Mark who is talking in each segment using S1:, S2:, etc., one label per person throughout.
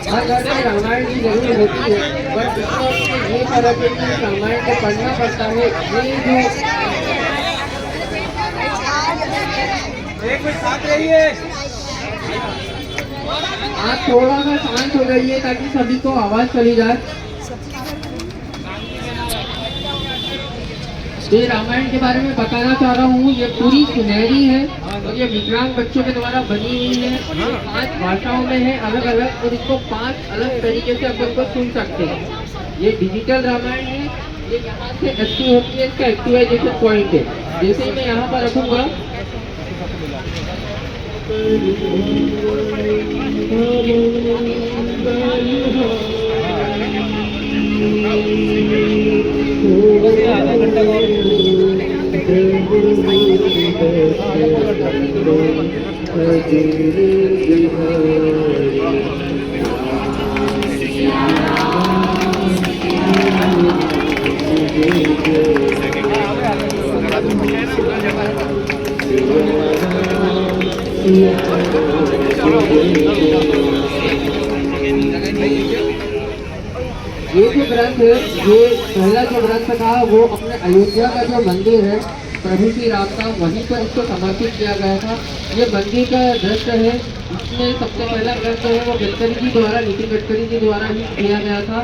S1: हर घर में रामायण की जरूर होती है, बट इसमें ये फर्क है कि रामायण को पढ़ना पड़ता है। ये जो
S2: एक मिनट साथ रहिए,
S1: आप थोड़ा सा शांत हो जाइए ताकि सभी को आवाज चली जाए। ये रामायण के बारे में बताना चाह रहा हूँ। ये पूरी सुनहरी है और ये विकलांग बच्चों के द्वारा बनी हुई है। ये 5 भाषाओं में है अलग अलग, और इसको 5 अलग तरीके से अपन को सुन सकते हैं। ये डिजिटल रामायण है। ये यहाँ से एक्टिव होती है, इसका एक्टिवाइजेशन पॉइंट है। जैसे ही मैं यहाँ पर रखूंगा,
S2: आधा घंटा और
S1: ये जो ग्रंथ है, ये पहला जो ग्रंथ था वो अपने अयोध्या का जो मंदिर है प्रभु श्री राम का, वहीं पर इसको समर्पित किया गया था। ये मंदिर का दृश्य है। इसमें सबसे पहला ग्रंथ है वो गडकरी जी द्वारा, नितिन गडकरी जी द्वारा ही किया गया था।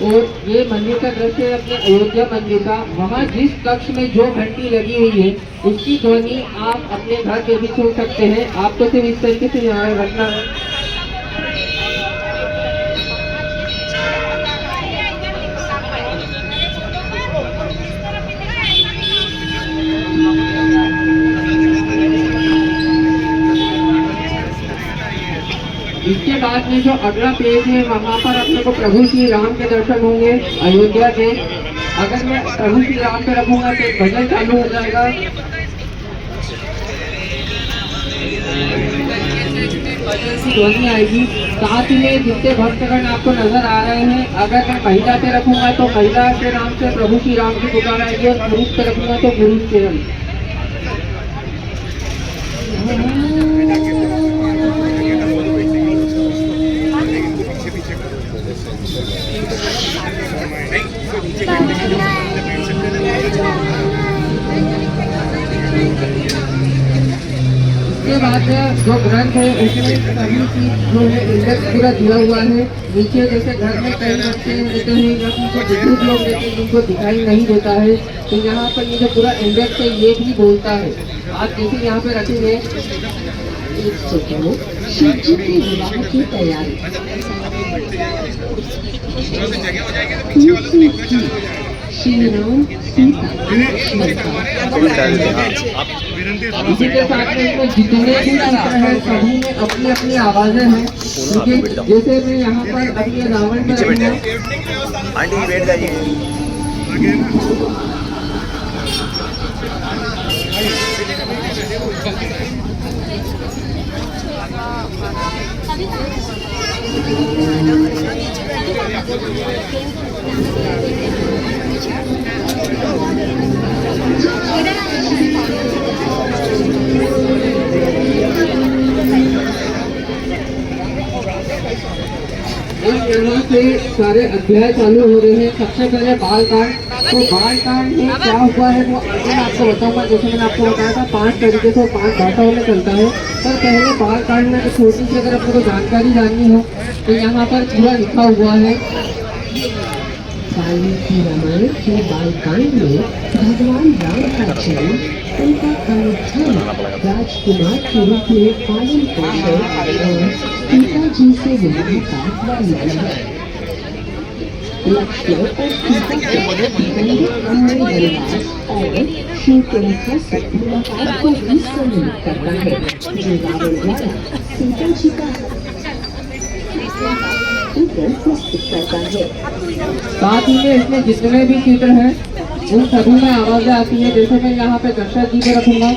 S1: और ये मंदिर का दृश्य है अपने अयोध्या मंदिर का। वहाँ जिस कक्ष में जो घंटी लगी हुई है उसकी ध्वनि आप अपने घर पे भी सुन सकते हैं। आपको सिर्फ इस तरीके से यहाँ रखना है। इसके बाद में जो अगला पेज है वहाँ पर अपने को प्रभु श्री राम के दर्शन होंगे अयोध्या के। अगर मैं प्रभु श्री राम पे रखूंगा तो भजन चालू हो जाएगा। ध्वनि आएगी। साथ में जितने भक्तगण आपको नजर आ रहे हैं, अगर मैं महिला पे रखूंगा तो महिला के नाम से प्रभु श्री राम की पुकार आएगी, और पुरुष पे रखूंगा तो पुरुष के नाम। इसके बाद जो ग्रंथ है उसमें सभी चीज जो है इंडेक्स पूरा दिया हुआ है। नीचे जैसे घर में कई बच्चे रहते हैं या पीछे बुजुर्ग लोग रहते हैं जिनको दिखाई नहीं देता है, तो यहाँ पर ये जो पूरा इंडेक्स है ये भी बोलता है। आप जैसे यहाँ पे रखेंगे, शिव जी की विवाह की तैयारी, श्री राम सीता इसी के साथ में इसमें जितने भी चित्र हैं सभी में अपनी अपनी आवाजें हैं। जैसे मैं यहाँ पर अपने रावण में यहाँ से सारे अध्याय चालू हो रहे हैं। सबसे पहले बाल कांड। तो बाल कांड में क्या हुआ है वो आगे मैं आपको बताऊंगा। जैसे मैंने आपको बताया था 5 तरीके से 5 भाषाओं में चलता है। पर पहले बाल कांड में तो छोटी सी अगर आपको जानकारी जाननी हो तो यहाँ पर पूरा लिखा हुआ है। वाल्मीकि रामायण के बाल कांड में भगवान राम का जन्म, उनका अनुष्ठान, राजकुमार के रूप में पालन पोषण और सीता जी से विवाह का वर्णन है। लक्ष्मण और सीता के वनवास और शूर्पणखा से मुलाकात को भी सम्मिलित करता है, जो रावण द्वारा सीता जी का प्रस्तुत करता है। साथ ही में इसमें जितने भी चित्र हैं उन सभी में आवाजें आती है। जैसे मैं यहाँ पे दशरथ जी को रखूंगा,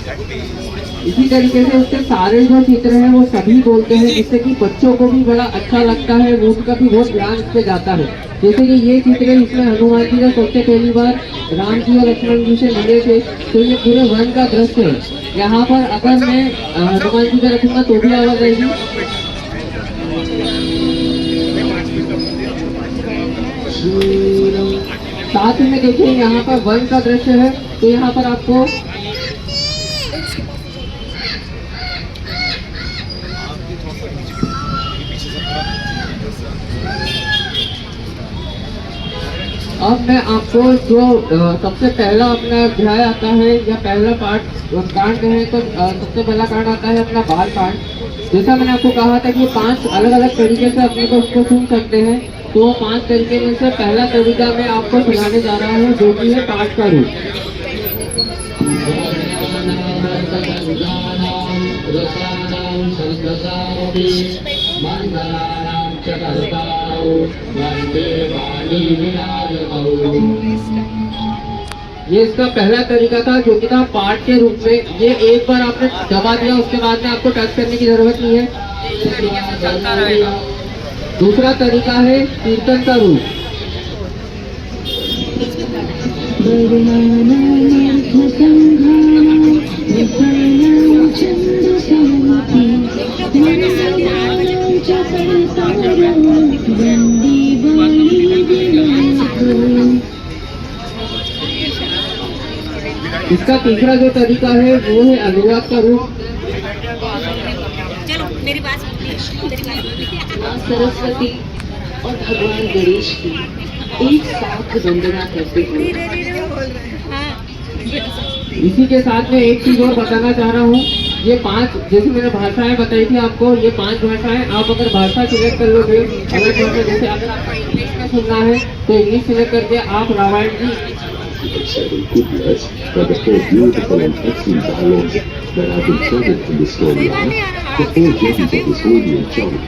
S1: इसी तरीके से उसके सारे जो चित्र हैं वो सभी बोलते हैं, जिससे कि बच्चों को भी बड़ा अच्छा लगता है, वो उनका भी बहुत ध्यान इस पे जाता है। जैसे कि ये चित्र है, इसमें हनुमान जी का सबसे पहली बार राम जी और लक्ष्मण जी से मिले थे, तो ये पूरे वन का दृश्य है। यहाँ पर अगर मैं हनुमान जी का रखूंगा तो भी आवाज आएगी। साथ में देखिए यहाँ पर वन का दृश्य है, तो यहाँ पर आपको अब मैं आपको जो सबसे पहला अपना अध्याय आता है या पहला कांड है, तो सबसे पहला कांड आता है अपना बाल कांड। जैसा मैंने आपको कहा था कि 5 अलग अलग तरीके से अपने को उसको सुन सकते हैं, तो 5 तरीके में से पहला तरीका मैं आपको सुनाने जा रहा हूँ, जो कि है पाठ का रूप। ये इसका पहला तरीका था, जो कि था पाठ के रूप में। ये एक बार आपने दबा दिया, उसके बाद में आपको टच करने की जरूरत नहीं है। दूसरा तरीका है कीर्तन का रूप। इसका तीसरा जो तरीका है वो है अनुवाद का रूप।
S3: चलो मेरी बात सुनिए।
S4: सरस्वती और भगवान गणेश की एक साथ वंदना करते हुए
S1: इसी के साथ में एक चीज और बताना चाह रहा हूँ। ये 5 जैसे मैंने भाषाएं बताई थी आपको, ये 5 भाषाएं आप अगर भाषा सिलेक्ट कर लोगे, अगर भाषा जैसे अगर आपको इंग्लिश में सुनना है तो इंग्लिश सिलेक्ट करके आप रामायण जी
S5: Seven good words for the 4 beautiful and excellent dialogues that have been threaded from the storyline, the 4 judges of this holy and jolly.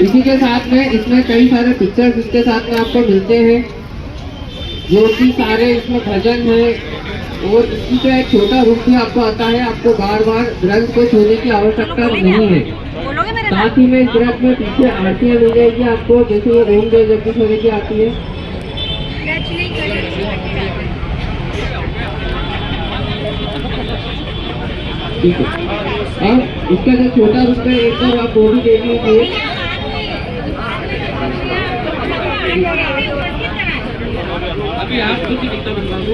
S1: इसी के साथ में इसमें कई सारे पिक्चर्स इसके साथ में आपको मिलते हैं, जो कि सारे इसमें भजन है, और इसी का एक छोटा रूप भी आपको आता है। आपको बार बार ग्रंथ को छूने की आवश्यकता नहीं है। साथ ही में इस ग्रंथ में पीछे आरतियाँ मिल जाएगी आपको, जैसे ये ओम जय जगदीश होने की आती है। ठीक है, अब इसका जो छोटा रूप है एक बार आप वो भी देख लीजिए। अभी आप कुछ दिक्कत बनवा दो,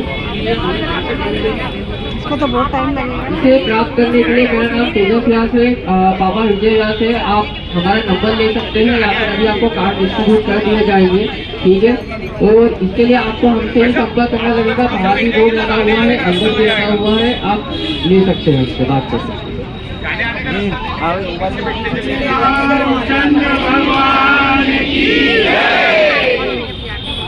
S3: इसको तो बहुत टाइम लगेगा।
S1: इसे प्राप्त करने के लिए मेरा नाम तेजस व्यास है, पापा विजय व्यास है। आप हमारा नंबर ले सकते हैं, या फिर अभी आपको कार्ड डिस्ट्रीब्यूट कर दिए जाएंगे, ठीक है। और इसके लिए आपको हमसे ही संपर्क करना लगेगा। बाहर भी बोर्ड लगा हुआ है, अंदर भी लगा हुआ है, आप ले सकते हैं, उससे बात कर सकते हैं।
S2: चंद्र भगवान की जय।